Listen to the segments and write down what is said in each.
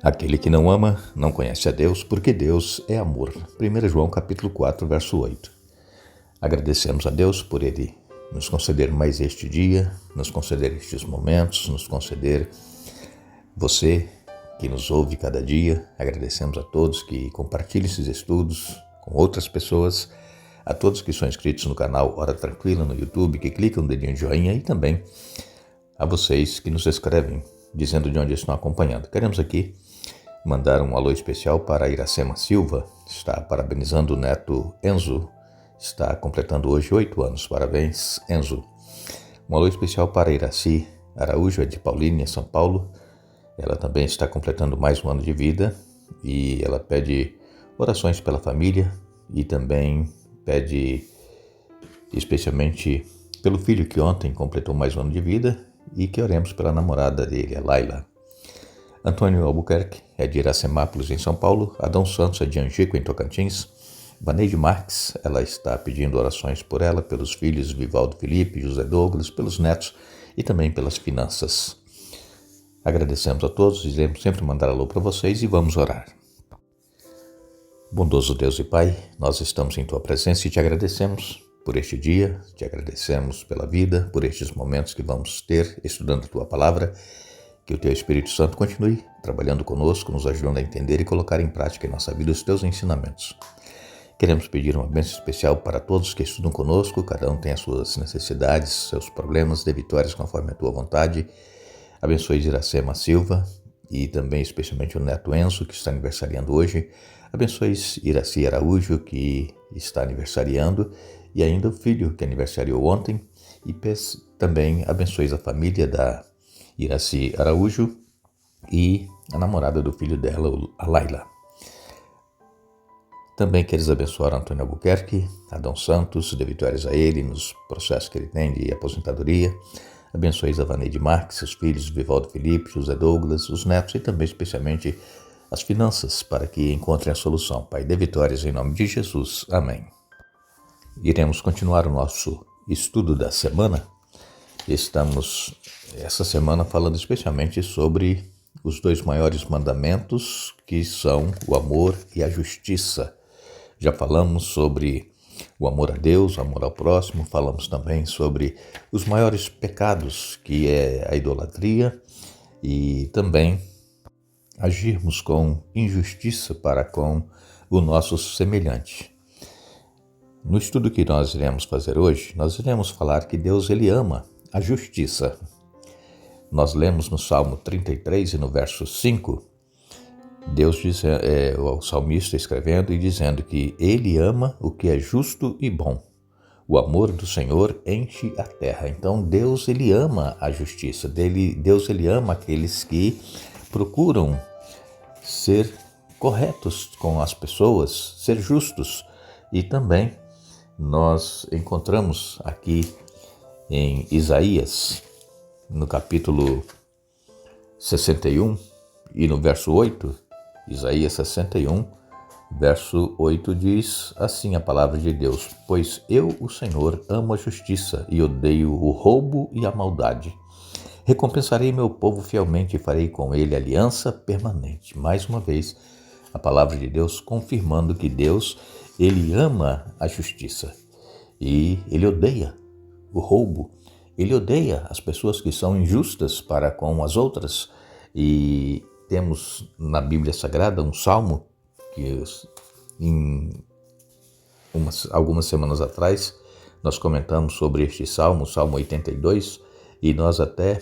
Aquele que não ama, não conhece a Deus, porque Deus é amor. 1 João capítulo 4, verso 8. Agradecemos a Deus por Ele nos conceder mais este dia, nos conceder estes momentos, nos conceder você que nos ouve cada dia. Agradecemos a todos que compartilham esses estudos com outras pessoas, a todos que são inscritos no canal Hora Tranquila no YouTube, que clicam no dedinho de joinha, e também a vocês que nos escrevem dizendo de onde estão acompanhando. Queremos aqui mandar um alô especial para Iracema Silva, está parabenizando o neto Enzo, está completando hoje 8 anos. Parabéns, Enzo. Um alô especial para Iraci Araújo, é de Paulínia, São Paulo. Ela também está completando mais um ano de vida e ela pede orações pela família e também pede especialmente pelo filho que ontem completou mais um ano de vida e que oremos pela namorada dele, a Laila. Antônio Albuquerque é de Iracemápolis, em São Paulo. Adão Santos é de Angico, em Tocantins. Vaneide Marques, ela está pedindo orações por ela, pelos filhos Vivaldo Felipe, José Douglas, pelos netos e também pelas finanças. Agradecemos a todos, iremos sempre mandar alô para vocês e vamos orar. Bondoso Deus e Pai, nós estamos em Tua presença e te agradecemos por este dia, te agradecemos pela vida, por estes momentos que vamos ter estudando a Tua Palavra. Que o Teu Espírito Santo continue trabalhando conosco, nos ajudando a entender e colocar em prática em nossa vida os Teus ensinamentos. Queremos pedir uma bênção especial para todos que estudam conosco, cada um tem as suas necessidades, seus problemas, dê vitórias conforme a Tua vontade. Abençoe Iracema Silva e também especialmente o neto Enzo, que está aniversariando hoje. Abençoe Iraci Araújo, que está aniversariando, e ainda o filho que aniversariou ontem. E também abençoe a família da Iraci Araújo e a namorada do filho dela, a Laila. Também queres abençoar Antônio Albuquerque, Adão Santos, dê vitórias a ele nos processos que ele tem de aposentadoria. Abençoe a Vaneide Marques, seus filhos, Vivaldo Felipe, José Douglas, os netos e também especialmente as finanças, para que encontrem a solução. Pai, dê vitórias em nome de Jesus. Amém. Iremos continuar o nosso estudo da semana. Estamos essa semana falando especialmente sobre os 2 maiores mandamentos, que são o amor e a justiça. Já falamos sobre o amor a Deus, o amor ao próximo, falamos também sobre os maiores pecados, que é a idolatria, e também agirmos com injustiça para com o nosso semelhante. No estudo que nós iremos fazer hoje, nós iremos falar que Deus ele ama a justiça. Nós lemos no Salmo 33 e no verso 5, Deus diz, o salmista escrevendo e dizendo que ele ama o que é justo e bom. O amor do Senhor enche a terra. Então Deus ele ama a justiça. Deus ele ama aqueles que procuram ser corretos com as pessoas, ser justos. E também nós encontramos aqui em Isaías, no capítulo 61 e no verso 8, Isaías 61, verso 8 diz assim a palavra de Deus: Pois eu, o Senhor, amo a justiça e odeio o roubo e a maldade. Recompensarei meu povo fielmente e farei com ele aliança permanente. Mais uma vez, a palavra de Deus confirmando que Deus, ele ama a justiça e ele odeia o roubo. Ele odeia as pessoas que são injustas para com as outras. E temos na Bíblia Sagrada um salmo que algumas semanas atrás nós comentamos sobre este salmo, o Salmo 82, e nós até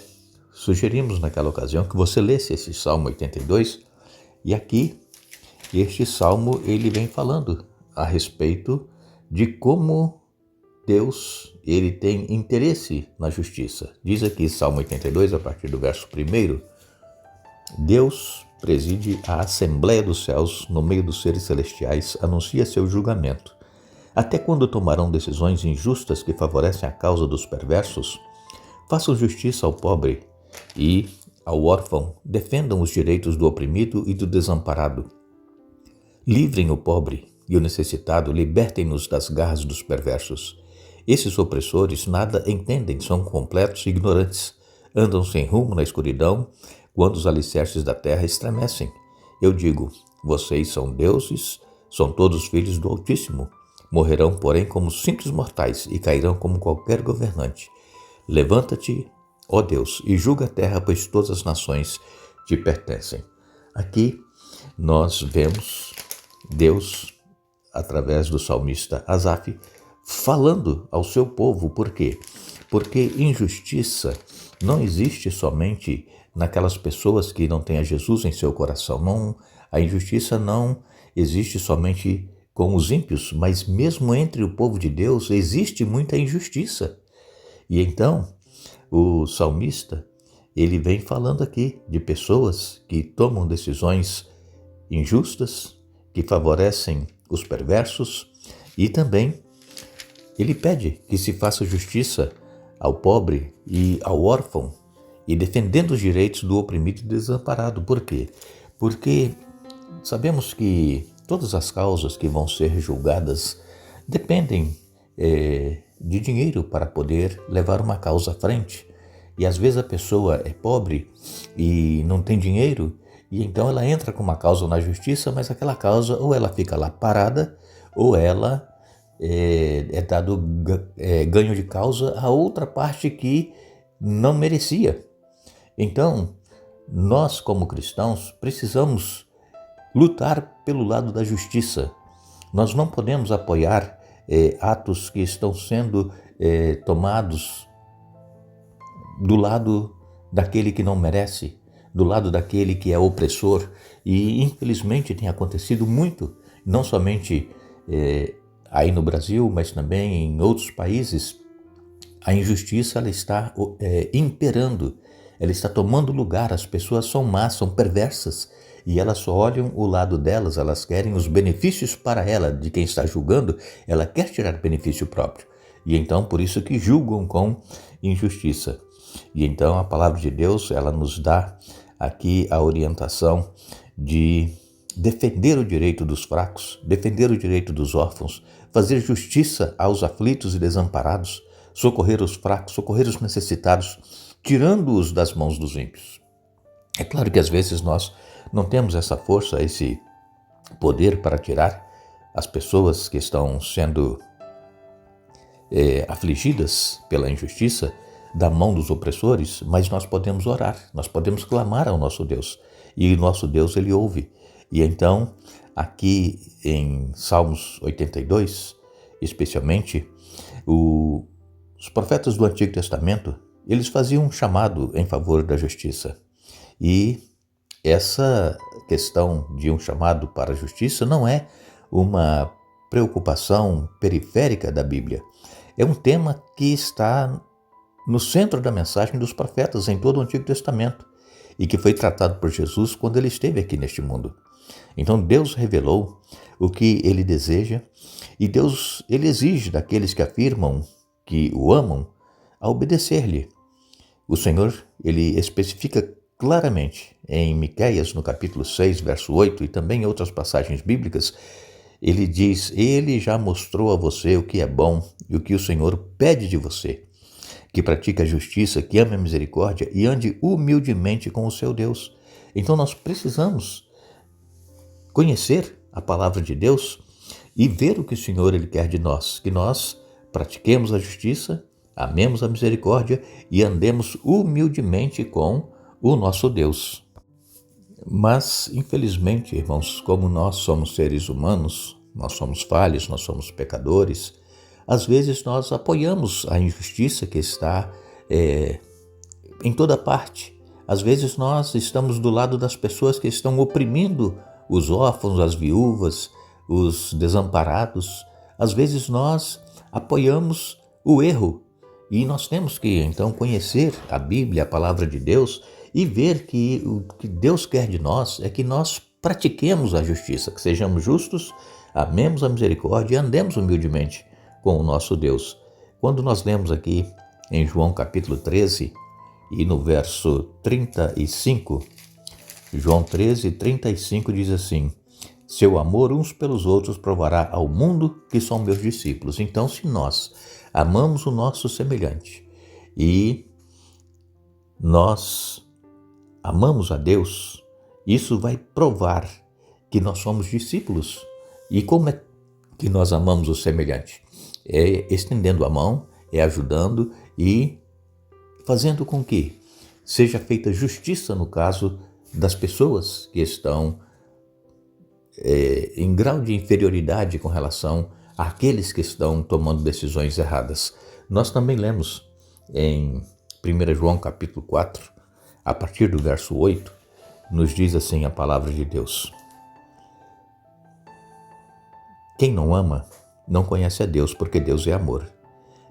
sugerimos naquela ocasião que você lesse esse Salmo 82, e aqui este salmo ele vem falando a respeito de como Deus ele tem interesse na justiça. Diz aqui Salmo 82, a partir do verso 1, Deus preside a Assembleia dos Céus no meio dos seres celestiais, anuncia seu julgamento. Até quando tomarão decisões injustas que favorecem a causa dos perversos? Façam justiça ao pobre e ao órfão, defendam os direitos do oprimido e do desamparado. Livrem o pobre e o necessitado, libertem-nos das garras dos perversos. Esses opressores nada entendem, são completos ignorantes, andam sem rumo na escuridão, quando os alicerces da terra estremecem. Eu digo, vocês são deuses, são todos filhos do Altíssimo. Morrerão, porém, como simples mortais e cairão como qualquer governante. Levanta-te, ó Deus, e julga a terra, pois todas as nações te pertencem. Aqui nós vemos Deus, através do salmista Asaf, falando ao seu povo. Por quê? Porque injustiça não existe somente naquelas pessoas que não têm a Jesus em seu coração. Não, a injustiça não existe somente com os ímpios, mas mesmo entre o povo de Deus existe muita injustiça. E então, o salmista, ele vem falando aqui de pessoas que tomam decisões injustas, que favorecem os perversos, e também ele pede que se faça justiça ao pobre e ao órfão, e defendendo os direitos do oprimido e desamparado. Por quê? Porque sabemos que todas as causas que vão ser julgadas dependem de dinheiro para poder levar uma causa à frente. E às vezes a pessoa é pobre e não tem dinheiro, e então ela entra com uma causa na justiça, mas aquela causa ou ela fica lá parada, ou ela é dado ganho de causa a outra parte que não merecia. Então, nós como cristãos precisamos lutar pelo lado da justiça. Nós não podemos apoiar atos que estão sendo tomados do lado daquele que não merece, do lado daquele que é opressor. E infelizmente tem acontecido muito, não somente aí no Brasil, mas também em outros países. A injustiça ela está imperando, ela está tomando lugar. As pessoas são más, são perversas, e elas só olham o lado delas, elas querem os benefícios para ela, de quem está julgando, ela quer tirar benefício próprio. E então por isso que julgam com injustiça. E então a palavra de Deus, ela nos dá aqui a orientação de defender o direito dos fracos, defender o direito dos órfãos, fazer justiça aos aflitos e desamparados, socorrer os fracos, socorrer os necessitados, tirando-os das mãos dos ímpios. É claro que às vezes nós não temos essa força, esse poder para tirar as pessoas que estão sendo afligidas pela injustiça da mão dos opressores, mas nós podemos orar, nós podemos clamar ao nosso Deus, e o nosso Deus, ele ouve. E então, aqui em Salmos 82, especialmente, os profetas do Antigo Testamento, eles faziam um chamado em favor da justiça. E essa questão de um chamado para a justiça não é uma preocupação periférica da Bíblia. É um tema que está no centro da mensagem dos profetas em todo o Antigo Testamento e que foi tratado por Jesus quando ele esteve aqui neste mundo. Então Deus revelou o que ele deseja, e Deus, ele exige daqueles que afirmam que o amam a obedecer-lhe. O Senhor, ele especifica claramente em Miqueias, no capítulo 6, verso 8, e também em outras passagens bíblicas, ele diz: ele já mostrou a você o que é bom e o que o Senhor pede de você, que pratique a justiça, que ame a misericórdia e ande humildemente com o seu Deus. Então nós precisamos conhecer a palavra de Deus e ver o que o Senhor ele quer de nós, que nós pratiquemos a justiça, amemos a misericórdia e andemos humildemente com o nosso Deus. Mas, infelizmente, irmãos, como nós somos seres humanos, nós somos falhos, nós somos pecadores, às vezes nós apoiamos a injustiça que está em toda parte. Às vezes nós estamos do lado das pessoas que estão oprimindo os órfãos, as viúvas, os desamparados. Às vezes nós apoiamos o erro, e nós temos que então conhecer a Bíblia, a palavra de Deus, e ver que o que Deus quer de nós é que nós pratiquemos a justiça, que sejamos justos, amemos a misericórdia e andemos humildemente com o nosso Deus. Quando nós lemos aqui em João capítulo 13 e no verso 35, João 13, 35 diz assim: seu amor uns pelos outros provará ao mundo que são meus discípulos. Então, se nós amamos o nosso semelhante e nós amamos a Deus Isso vai provar que nós somos discípulos. E como é que nós amamos o semelhante? É estendendo a mão, é ajudando e fazendo com que seja feita justiça no caso das pessoas que estão em grau de inferioridade com relação àqueles que estão tomando decisões erradas. Nós também lemos em 1 João capítulo 4, a partir do verso 8, nos diz assim a palavra de Deus: quem não ama não conhece a Deus, porque Deus é amor.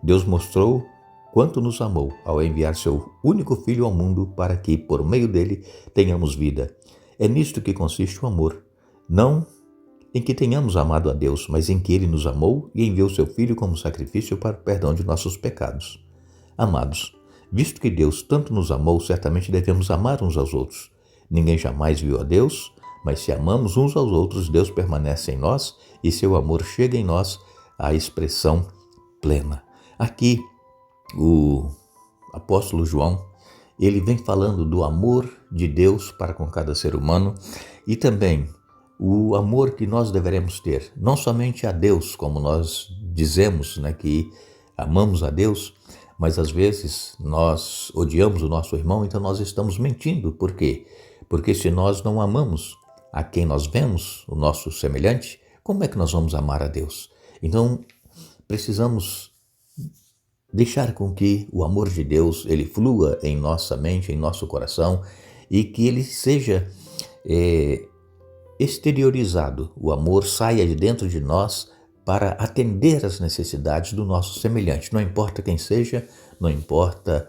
Deus mostrou quanto nos amou ao enviar seu único Filho ao mundo para que, por meio dele, tenhamos vida. É nisto que consiste o amor, não em que tenhamos amado a Deus, mas em que ele nos amou e enviou seu Filho como sacrifício para o perdão de nossos pecados. Amados, visto que Deus tanto nos amou, certamente devemos amar uns aos outros. Ninguém jamais viu a Deus, mas se amamos uns aos outros, Deus permanece em nós e seu amor chega em nós à expressão plena. Aqui, o apóstolo João, ele vem falando do amor de Deus para com cada ser humano e também o amor que nós deveremos ter, não somente a Deus, como nós dizemos, que amamos a Deus, mas às vezes nós odiamos o nosso irmão, então nós estamos mentindo. Por quê? Porque se nós não amamos a quem nós vemos, o nosso semelhante, como é que nós vamos amar a Deus? Então, precisamos deixar com que o amor de Deus ele flua em nossa mente, em nosso coração, e que ele seja exteriorizado. O amor saia de dentro de nós para atender às necessidades do nosso semelhante. Não importa quem seja, não importa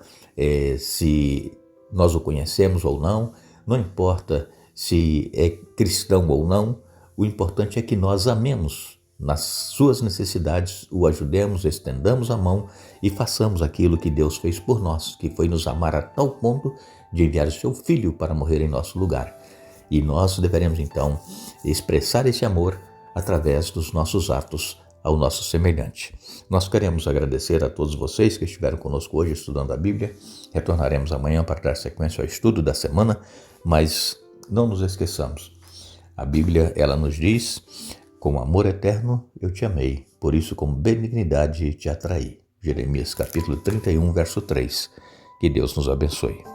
se nós o conhecemos ou não, não importa se é cristão ou não, o importante é que nós amemos nas suas necessidades, o ajudemos, estendamos a mão e façamos aquilo que Deus fez por nós, que foi nos amar a tal ponto de enviar o seu Filho para morrer em nosso lugar. E nós deveremos então expressar esse amor através dos nossos atos ao nosso semelhante. Nós queremos agradecer a todos vocês que estiveram conosco hoje estudando a Bíblia. Retornaremos amanhã para dar sequência ao estudo da semana, mas não nos esqueçamos. A Bíblia, ela nos diz: com amor eterno eu te amei, por isso com benignidade te atraí. Jeremias capítulo 31, verso 3. Que Deus nos abençoe.